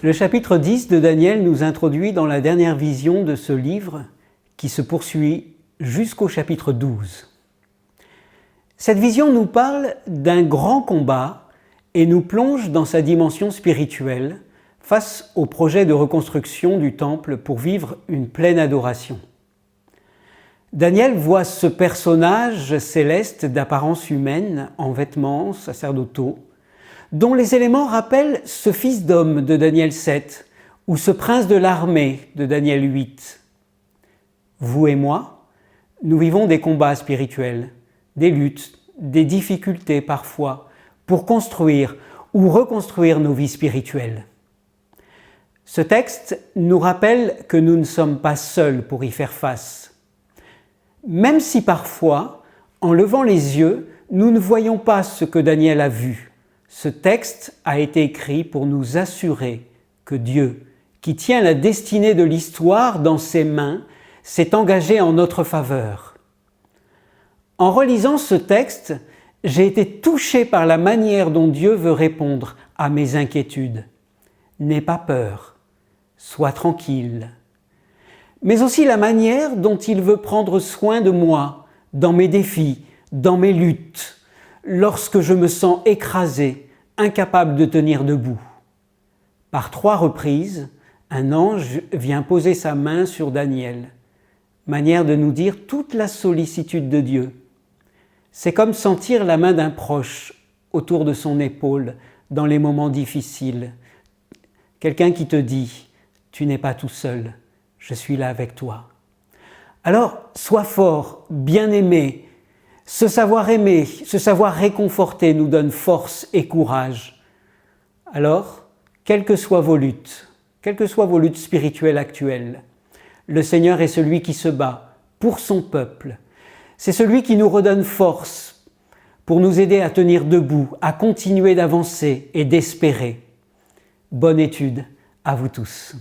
Le chapitre 10 de Daniel nous introduit dans la dernière vision de ce livre qui se poursuit jusqu'au chapitre 12. Cette vision nous parle d'un grand combat et nous plonge dans sa dimension spirituelle face au projet de reconstruction du temple pour vivre une pleine adoration. Daniel voit ce personnage céleste d'apparence humaine en vêtements sacerdotaux, dont les éléments rappellent ce fils d'homme de Daniel 7 ou ce prince de l'armée de Daniel 8. Vous et moi, nous vivons des combats spirituels, des luttes, des difficultés parfois, pour construire ou reconstruire nos vies spirituelles. Ce texte nous rappelle que nous ne sommes pas seuls pour y faire face. Même si parfois, en levant les yeux, nous ne voyons pas ce que Daniel a vu, ce texte a été écrit pour nous assurer que Dieu, qui tient la destinée de l'histoire dans ses mains, s'est engagé en notre faveur. En relisant ce texte, j'ai été touché par la manière dont Dieu veut répondre à mes inquiétudes. N'aie pas peur, sois tranquille. Mais aussi la manière dont il veut prendre soin de moi, dans mes défis, dans mes luttes, lorsque je me sens écrasé, incapable de tenir debout. Par 3 reprises, un ange vient poser sa main sur Daniel, manière de nous dire toute la sollicitude de Dieu. C'est comme sentir la main d'un proche autour de son épaule dans les moments difficiles. Quelqu'un qui te dit « Tu n'es pas tout seul, je suis là avec toi ». Alors, sois fort, bien-aimé. Ce savoir aimer, ce savoir réconforter nous donne force et courage. Alors, quelles que soient vos luttes spirituelles actuelles, le Seigneur est celui qui se bat pour son peuple. C'est celui qui nous redonne force pour nous aider à tenir debout, à continuer d'avancer et d'espérer. Bonne étude à vous tous.